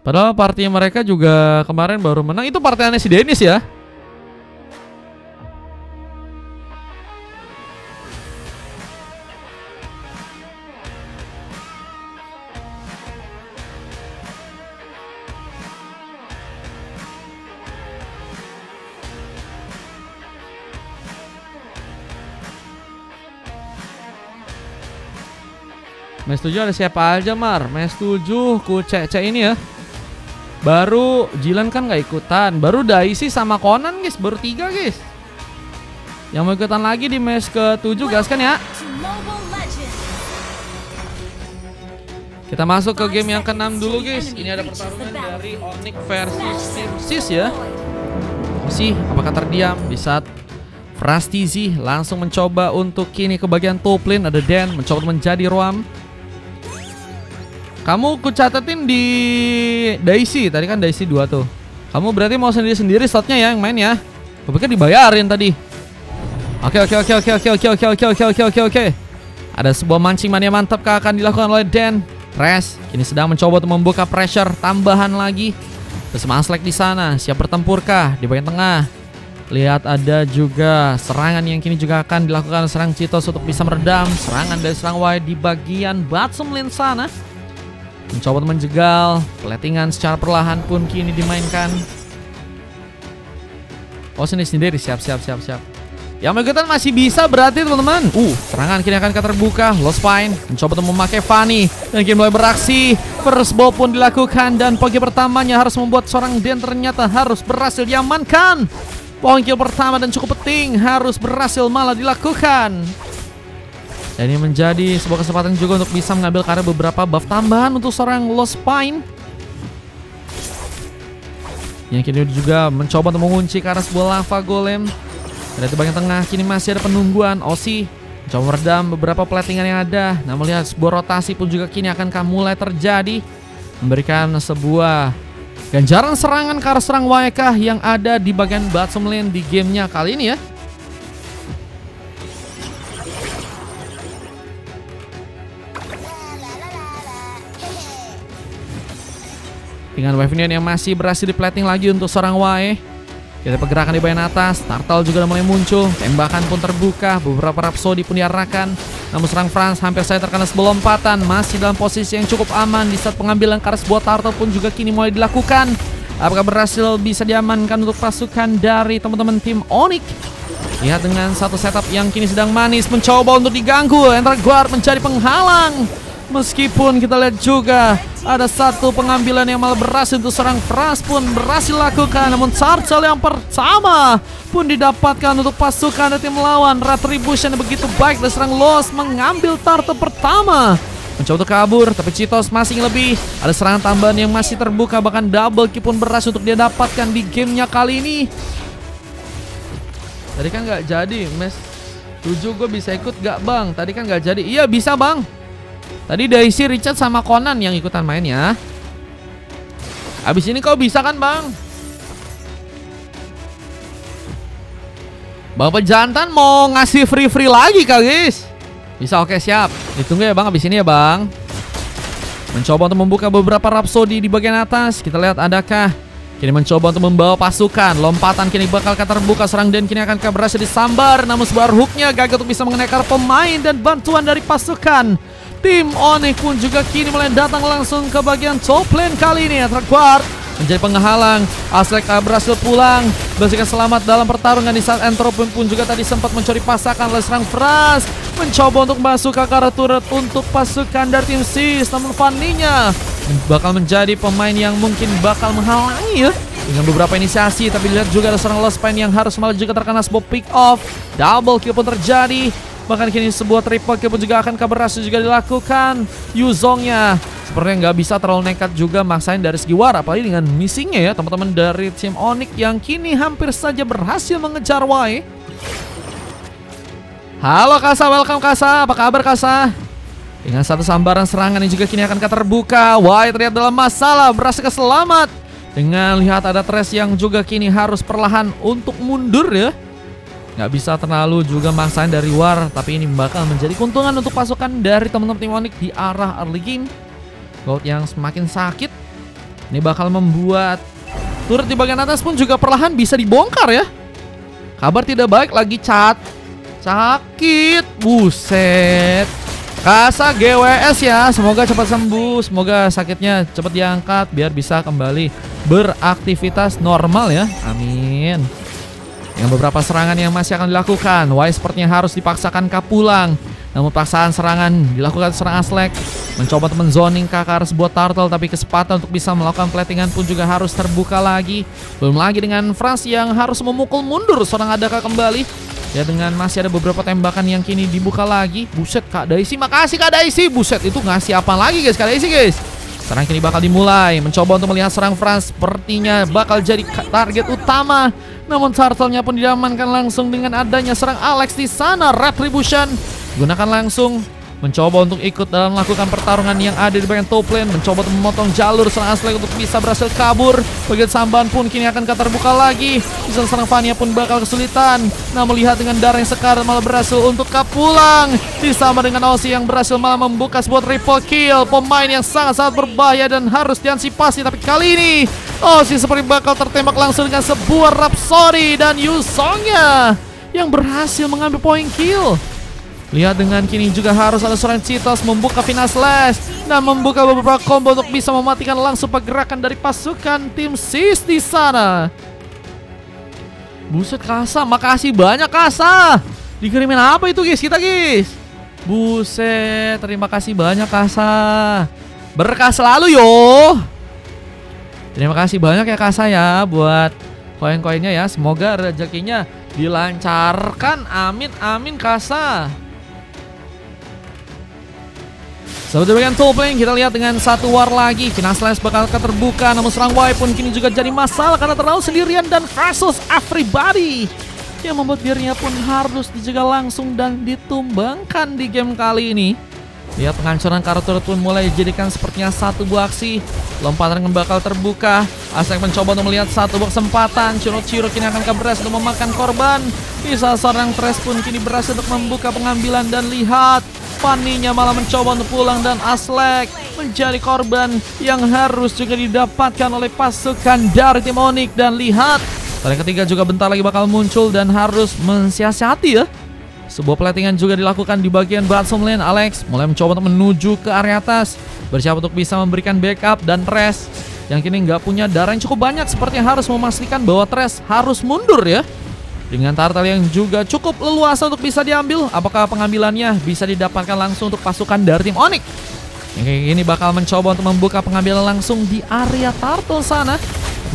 Padahal party mereka juga kemarin baru menang. Itu partainya si Dennis ya. Match 7 ada siapa aja Mar? Match 7 ku cek ini ya. Baru Jilan kan gak ikutan. Baru Daisy sama Conan guys. Baru 3 guys. Yang mau ikutan lagi di match ke-7 gas kan ya. Kita masuk ke game yang ke-6 dulu guys. Ini ada pertarungan dari Onyx versus Team Sis ya. Sih apakah terdiam di saat Frastizi langsung mencoba untuk kini ke bagian top lane. Ada Dan mencoba menjadi Roam. Kamu ku catetin di Daisy, tadi kan Daisy 2 tuh. Kamu berarti mau sendiri-sendiri slotnya ya yang main ya. Gue pikir dibayarin tadi. Oke. Ada sebuah mancing mania mantap akan dilakukan oleh Dan. Res kini sedang mencoba untuk membuka pressure tambahan lagi. Terus Maslek di sana, siap bertempurkah di bagian tengah. Lihat ada juga serangan yang kini juga akan dilakukan serang Citos untuk bisa meredam serangan dari serang Y di bagian bottom lane sana. Mencoba untuk menjegal, platingan secara perlahan pun kini dimainkan. Oh sendiri, siap. Yang mengikutan masih bisa berarti teman-teman. Serangan kini akan terbuka. Lost Pine mencoba untuk memakai Fanny. Dan game mulai beraksi. First ball pun dilakukan. Dan poin pertamanya harus membuat seorang Den ternyata harus berhasil diamankan. Poin kill pertama dan cukup penting harus berhasil malah dilakukan. Dan ini menjadi sebuah kesempatan juga untuk bisa mengambil karena beberapa buff tambahan untuk seorang Lost Pine. Yang kini juga mencoba untuk mengunci ke arah sebuah lava golem. Dan di bagian tengah kini masih ada penungguan. Osi mencoba meredam beberapa platingan yang ada. Nah melihat sebuah rotasi pun juga kini akan mulai terjadi. Memberikan sebuah ganjaran serangan ke arah serang YK yang ada di bagian bottom lane di gamenya kali ini ya. Dengan Wavenian yang masih berhasil di plating lagi untuk seorang Y. Kita pergerakan di bagian atas. Turtle juga udah mulai muncul. Tembakan pun terbuka. Beberapa Rhapsody pun diarahkan. Namun serang Franz hampir saja terkena sebuah lompatan. Masih dalam posisi yang cukup aman. Di saat pengambilan karena sebuah Turtle pun juga kini mulai dilakukan. Apakah berhasil bisa diamankan untuk pasukan dari teman-teman tim Onyx? Lihat dengan satu setup yang kini sedang manis. Mencoba untuk diganggu. Enter Guard menjadi penghalang. Meskipun kita lihat juga ada satu pengambilan yang malah berhasil untuk serang Franz pun berhasil lakukan. Namun Turtle yang pertama pun didapatkan untuk pasukan dari tim lawan. Retribution begitu baik dan serang Lost mengambil Turtle pertama. Mencoba untuk kabur tapi Citos masih lebih. Ada serangan tambahan yang masih terbuka. Bahkan double kill pun berhasil untuk dia dapatkan di gamenya kali ini. Tadi kan gak jadi match 7 gue bisa ikut gak bang? Tadi kan gak jadi. Iya bisa bang. Tadi Daisy, Richard sama Conan yang ikutan main ya. Abis ini kau bisa kan bang? Bang Pejantan mau ngasih free lagi kak guys. Bisa, oke siap. Ditunggu ya bang abis ini ya bang. Mencoba untuk membuka beberapa Rhapsody di bagian atas. Kita lihat adakah. Kini mencoba untuk membawa pasukan. Lompatan kini bakal terbuka. Serang Dan kini akan berhasil disambar. Namun sebuah hooknya gagal untuk bisa mengenai pemain dan bantuan dari pasukan tim Onyx pun juga kini mulai datang langsung ke bagian top lane kali ini. Guard menjadi penghalang. Aslek berhasil pulang. Bersihkan selamat dalam pertarungan di saat Entropy pun juga tadi sempat mencuri pasakan oleh serang Franz. Mencoba untuk masuk ke arah turret untuk pasukan dari tim Sis. Namun Fanny-nya bakal menjadi pemain yang mungkin bakal menghalangi ya. Dengan beberapa inisiasi. Tapi lihat juga ada seorang Lost Pine yang harus malah juga terkena sebuah pick off. Double kill pun terjadi. Bahkan kini sebuah triple kill pun juga akan berhasil juga dilakukan. Yuzongnya sepertinya nggak bisa terlalu nekat juga maksain dari segi war. Apalagi dengan missingnya ya teman-teman dari tim Onyx yang kini hampir saja berhasil mengejar Y. Halo Kasa, welcome Kasa. Apa kabar Kasa? Dengan satu sambaran serangan yang juga kini akan terbuka. Y terlihat dalam masalah, berhasil selamat. Dengan lihat ada Thresh yang juga kini harus perlahan untuk mundur ya. Nggak bisa terlalu juga maksain dari war. Tapi ini bakal menjadi keuntungan untuk pasukan dari teman-teman tim Onyx di arah early game. Gold yang semakin sakit. Ini bakal membuat turret di bagian atas pun juga perlahan bisa dibongkar ya. Kabar tidak baik lagi cat. Sakit. Buset. Kasa GWS ya. Semoga cepat sembuh. Semoga sakitnya cepat diangkat biar bisa kembali beraktivitas normal ya. Amin. Dengan beberapa serangan yang masih akan dilakukan, Wise sepertinya harus dipaksakan pulang. Namun paksaan serangan dilakukan serang Aslek. Mencoba untuk menzoning ke arah sebuah turtle, tapi kesempatan untuk bisa melakukan platingan pun juga harus terbuka lagi. Belum lagi dengan Franz yang harus memukul mundur seorang Adaka kembali. Ya, dengan masih ada beberapa tembakan yang kini dibuka lagi. Buset, Kak Daisy, makasih Kak Daisy. Buset, itu ngasih apa lagi guys, Kak Daisy guys. Serang kini bakal dimulai. Mencoba untuk melihat serang Franz, sepertinya bakal jadi target utama. Namun turtle-nya pun diamankan langsung dengan adanya serang Alex di sana. Retribution gunakan langsung, mencoba untuk ikut dalam melakukan pertarungan yang ada di bagian top lane. Mencoba untuk memotong jalur serang Aslek untuk bisa berhasil kabur. Bagian samban pun kini akan terbuka lagi. Bisa serang Vania pun bakal kesulitan. Nah, melihat dengan darah yang sekarat malah berhasil untuk pulang. Disama dengan Aussie yang berhasil malah membuka sebuah triple kill. Pemain yang sangat-sangat berbahaya dan harus diantisipasi. Tapi kali ini Aussie seperti bakal tertembak langsung dengan sebuah Rhapsody. Dan Yusongnya yang berhasil mengambil point kill. Lihat dengan kini juga harus ada seorang Citos membuka Final Slash dan membuka beberapa combo untuk bisa mematikan langsung pergerakan dari pasukan tim SIS di sana. Buset, Kasa, makasih banyak Kasa. Dikirimin apa itu guys kita guys? Buset, terima kasih banyak Kasa. Berkah selalu yo. Terima kasih banyak ya Kasa ya buat koin-koinnya ya. Semoga rezekinya dilancarkan. Amin, amin Kasa. Sahabat bagian top lane, kita lihat dengan satu war lagi. Final Slash bakal terbuka, namun serang Y pun kini juga jadi masalah karena terlalu sendirian dan versus everybody. Yang membuat dirinya pun harus dijaga langsung dan ditumbangkan di game kali ini. Lihat penghancuran karakter pun mulai dijadikan sepertinya satu buah aksi. Lompatan yang bakal terbuka. Aslek mencoba untuk melihat satu buah kesempatan. Chiro kini akan berhasil untuk memakan korban. Bisa seorang Thresh pun kini berhasil untuk membuka pengambilan dan lihat. Fanny-nya malah mencoba untuk pulang dan Aslek menjadi korban yang harus juga didapatkan oleh pasukan dari tim Onyx. Dan lihat, tadi ketiga juga bentar lagi bakal muncul dan harus mensiasati ya. Sebuah platingan juga dilakukan di bagian bottom lane. Alex mulai mencoba untuk menuju ke area atas, bersiap untuk bisa memberikan backup. Dan Thresh yang kini nggak punya darah yang cukup banyak, sepertinya harus memastikan bahwa Thresh harus mundur ya. Dengan turtle yang juga cukup leluasa untuk bisa diambil. Apakah pengambilannya bisa didapatkan langsung untuk pasukan dari tim Onyx? Yang kayak gini bakal mencoba untuk membuka pengambilan langsung di area turtle sana.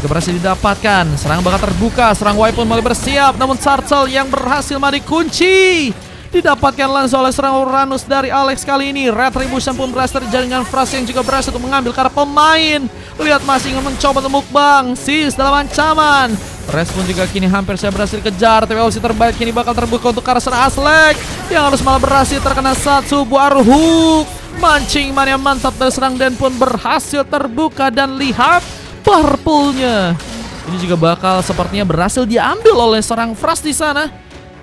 Jika berhasil didapatkan, serang bakal terbuka. Serang Y pun mulai bersiap, namun turtle yang berhasil mati kunci didapatkan langsung oleh serang Uranus dari Alex kali ini. Retribution pun berhasil terjadi dengan Fras yang juga berhasil untuk mengambil karena pemain. Lihat masih ingin mencoba untuk mukbang. SIS dalam ancaman. Thresh pun juga kini hampir saya berhasil kejar, tapi opsi terbaik kini bakal terbuka untuk arah serang Aslek yang harus malah berhasil terkena satu buah hook. Mancing mana yang mantap dari serang Dan pun berhasil terbuka. Dan lihat purple-nya ini juga bakal sepertinya berhasil diambil oleh serang Fras di sana,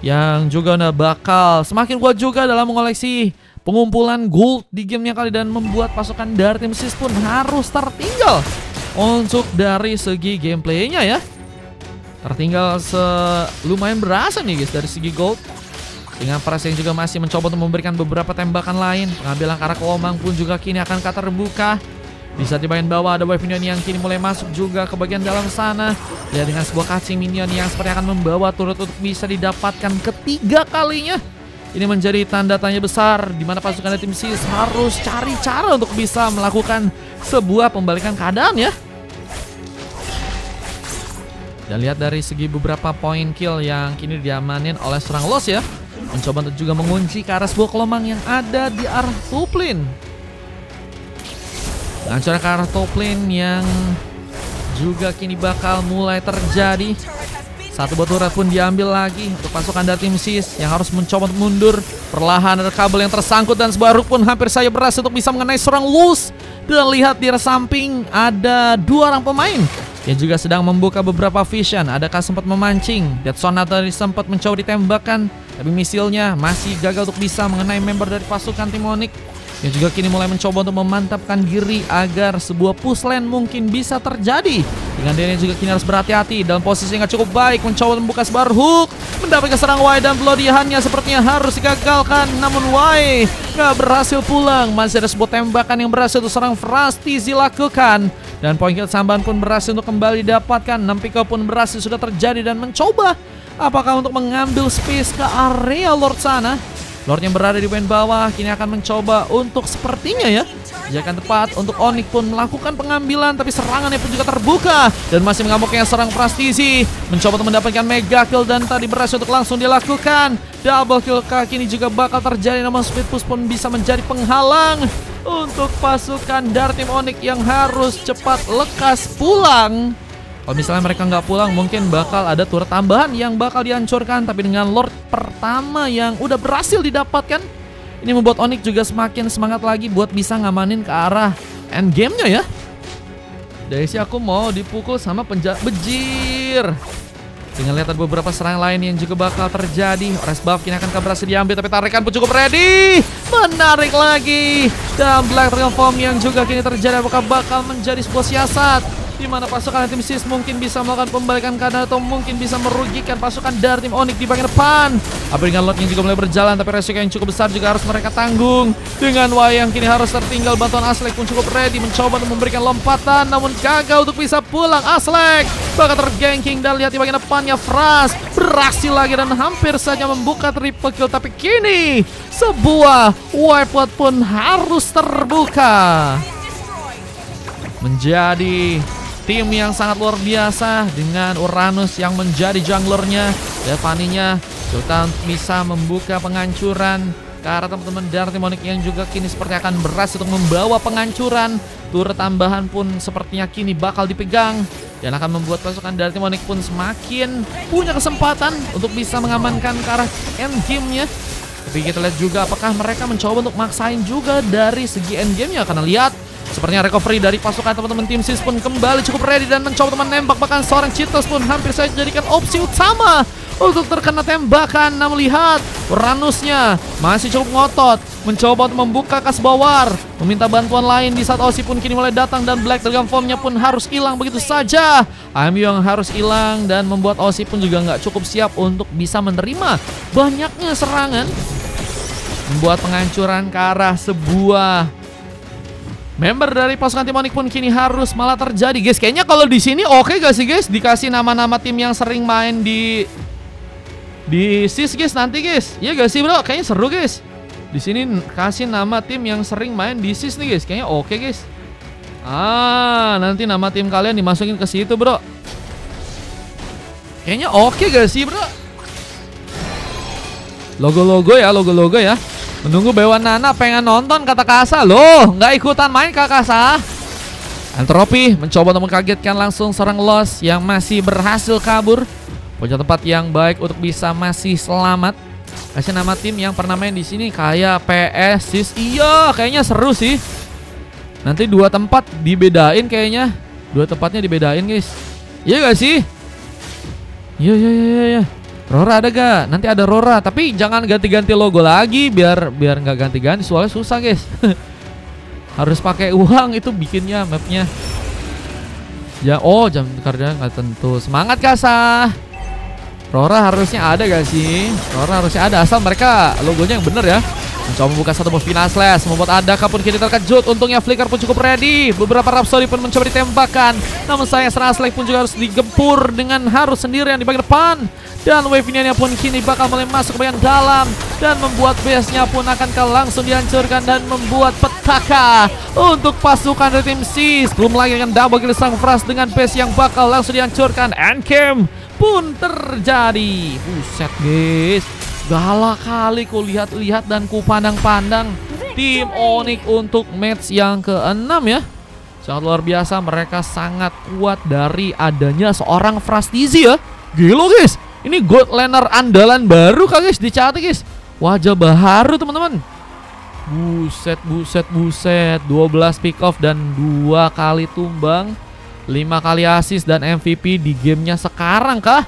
yang juga udah bakal semakin kuat juga dalam mengoleksi pengumpulan gold di gamenya kali. Dan membuat pasukan dari tim SIS pun harus tertinggal untuk dari segi gameplaynya ya. Tertinggal lumayan berasa nih guys dari segi gold. Dengan Pras yang juga masih mencoba untuk memberikan beberapa tembakan lain. Pengambilan ke arah Komang pun juga kini akan terbuka. Bisa di bagian bawah ada wave minion yang kini mulai masuk juga ke bagian dalam sana. Ya, dengan sebuah cacing minion yang seperti akan membawa turret untuk bisa didapatkan ketiga kalinya. Ini menjadi tanda tanya besar di mana pasukan dari tim SIS harus cari cara untuk bisa melakukan sebuah pembalikan keadaan ya. Dan lihat dari segi beberapa poin kill yang kini diamanin oleh serang Los ya. Mencoba untuk juga mengunci ke arah sebuah kelomang yang ada di arah top lane. Lancar ke arah top lane yang juga kini bakal mulai terjadi. Satu buah turret pun diambil lagi untuk pasukan dari tim SIS yang harus mencoba untuk mundur. Perlahan ada kabel yang tersangkut dan sebuah hook pun hampir saya berhasil untuk bisa mengenai serang Los. Dan lihat di arah samping ada dua orang pemain yang juga sedang membuka beberapa vision. Adakah sempat memancing? Death Sonata tadi sempat mencoba ditembakkan, tapi misilnya masih gagal untuk bisa mengenai member dari pasukan tim Onyx. Yang juga kini mulai mencoba untuk memantapkan diri agar sebuah push lane mungkin bisa terjadi. Dengan dia juga kini harus berhati-hati dalam posisi yang gak cukup baik, mencoba membuka sebar hook, mendapatkan serang Y dan pelodihannya sepertinya harus digagalkan. Namun Y gak berhasil pulang. Masih ada sebuah tembakan yang berhasil untuk serang Frastizi lakukan. Dan poin kill tambahan pun berhasil untuk kembali didapatkan. 6 pick up pun berhasil sudah terjadi dan mencoba apakah untuk mengambil space ke area Lord sana. Lord yang berada di poin bawah kini akan mencoba untuk sepertinya ya jajakan tepat untuk Onyx pun melakukan pengambilan, tapi serangannya pun juga terbuka dan masih mengamuknya serang Frastizi, mencoba untuk mendapatkan mega kill dan tadi berhasil untuk langsung dilakukan. Double kill kaki ini juga bakal terjadi, namun speed push pun bisa menjadi penghalang untuk pasukan dari tim Onyx yang harus cepat lekas pulang. Kalau misalnya mereka nggak pulang, mungkin bakal ada turret tambahan yang bakal dihancurkan. Tapi dengan Lord pertama yang udah berhasil didapatkan, ini membuat Onyx juga semakin semangat lagi buat bisa ngamanin ke arah endgame-nya ya. Daisy aku mau dipukul sama penjahat bejir. Dengan lihat beberapa serangan lain yang juga bakal terjadi. Ores buff kini akan berhasil diambil, tapi tarikan pun cukup ready. Menarik lagi. Dan Black Dragon Form yang juga kini terjadi, apakah bakal menjadi sebuah siasat di mana pasukan tim Sis mungkin bisa melakukan pembalikan keadaan atau mungkin bisa merugikan pasukan dari tim Onyx di bagian depan. Apa dengan Lord yang juga mulai berjalan, tapi resiko yang cukup besar juga harus mereka tanggung. Dengan Y yang kini harus tertinggal, bantuan Aslek pun cukup ready mencoba untuk memberikan lompatan, namun gagal untuk bisa pulang. Aslek bakal terganking dan lihat di bagian depannya Fras berhasil lagi dan hampir saja membuka triple kill, tapi kini sebuah wipeout pun harus terbuka. Menjadi tim yang sangat luar biasa dengan Uranus yang menjadi junglernya. Devaninya juga bisa membuka penghancuran ke arah teman-teman dari tim Onyx yang juga kini seperti akan berhasil untuk membawa penghancuran. Turret tambahan pun sepertinya kini bakal dipegang dan akan membuat pasukan dari tim Onyx pun semakin punya kesempatan untuk bisa mengamankan ke arah endgame-nya. Tapi kita lihat juga apakah mereka mencoba untuk maksain juga dari segi endgame-nya, karena lihat sepertinya recovery dari pasukan teman-teman tim Sis pun kembali cukup ready dan mencoba teman nembak, bahkan seorang Cheetos pun hampir saja jadikan opsi utama untuk terkena tembakan. Namun lihat Uranusnya masih cukup ngotot, mencoba untuk membuka kasbawar, meminta bantuan lain di saat Osi pun kini mulai datang dan Black Dragon Form-nya pun harus hilang begitu saja. AMU yang harus hilang dan membuat Osi pun juga nggak cukup siap untuk bisa menerima banyaknya serangan, membuat penghancuran ke arah sebuah member dari pasukan tim Onyx pun kini harus malah terjadi, guys. Kayaknya kalau di sini oke gak sih, guys? Dikasih nama-nama tim yang sering main di Sis, guys, nanti, guys. Iya gak sih, bro? Kayaknya seru, guys. Di sini kasih nama tim yang sering main di Sis nih, guys. Kayaknya oke, guys. Nanti nama tim kalian dimasukin ke situ, bro. Kayaknya oke gak sih, bro? Logo-logo ya. Menunggu Bewan Nana pengen nonton kata Kasa. Loh, nggak ikutan main Kak Kasa. Entropi mencoba untuk mengkagetkan langsung serang Lost yang masih berhasil kabur. Punya tempat yang baik untuk bisa masih selamat. Kasih nama tim yang pernah main di sini kayak PS Sis. Iya, kayaknya seru sih. Nanti 2 tempat dibedain kayaknya. 2 tempatnya dibedain, guys. Iya gak sih? Iya. Rora ada gak? Nanti ada Rora, tapi jangan ganti-ganti logo lagi biar nggak ganti-ganti, soalnya susah, guys. Harus pakai uang itu bikinnya mapnya. Ya, jam kerja nggak tentu. Semangat Kasa. Rora harusnya ada gak sih? Rora harusnya ada, asal mereka logonya yang bener ya. Mencoba membuka satu move final slash, membuat Adaka pun kini terkejut. Untungnya Flicker pun cukup ready. Beberapa Rhapsody pun mencoba ditembakkan, namun sayang serang Aslek pun juga harus digempur dengan harus sendirian di bagian depan. Dan wave ini pun kini bakal mulai masuk ke bagian dalam dan membuat base-nya pun akan langsung dihancurkan dan membuat petaka untuk pasukan dari tim Sis. Belum lagi dengan double kill sang Fras dengan base yang bakal langsung dihancurkan. Endgame pun terjadi. Buset, guys. Galak kali ku lihat-lihat dan ku pandang-pandang tim Onyx untuk match yang ke-6 ya. Sangat luar biasa, mereka sangat kuat dari adanya seorang Frastizi ya. Gila, guys. Ini gold laner andalan baru kah, guys, dicatat, guys. Wajah baru, teman-teman. Buset. 12 pick off dan 2 kali tumbang, 5 kali assist dan MVP di gamenya sekarang kah?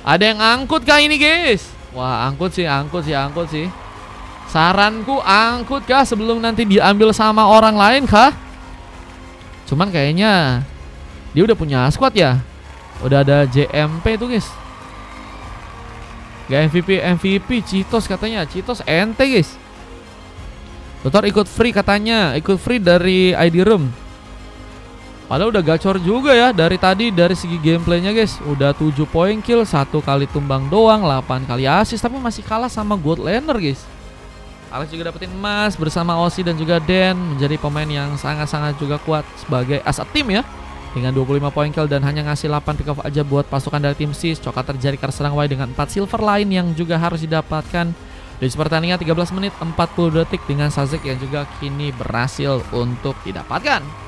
Ada yang angkut kah ini, guys? Wah, angkut sih. Saranku angkut kah sebelum nanti diambil sama orang lain kah? Cuman kayaknya dia udah punya squad ya. Udah ada JMP tuh guys. Gak MVP Citos katanya. Citos ente guys. Tutor ikut free katanya. Ikut free dari ID Room. Padahal udah gacor juga ya dari tadi dari segi gameplaynya guys. Udah 7 point kill, 1 kali tumbang doang, 8 kali assist, tapi masih kalah sama Gold Laner guys. Alex juga dapetin emas bersama Osi dan juga Den, menjadi pemain yang sangat-sangat juga kuat sebagai as a team ya. Dengan 25 point kill dan hanya ngasih 8 pick off aja buat pasukan dari tim SIS. Coklat terjadi serang Y dengan 4 silver lain yang juga harus didapatkan. Di pertandingan 13 menit 40 detik dengan Sazek yang juga kini berhasil untuk didapatkan.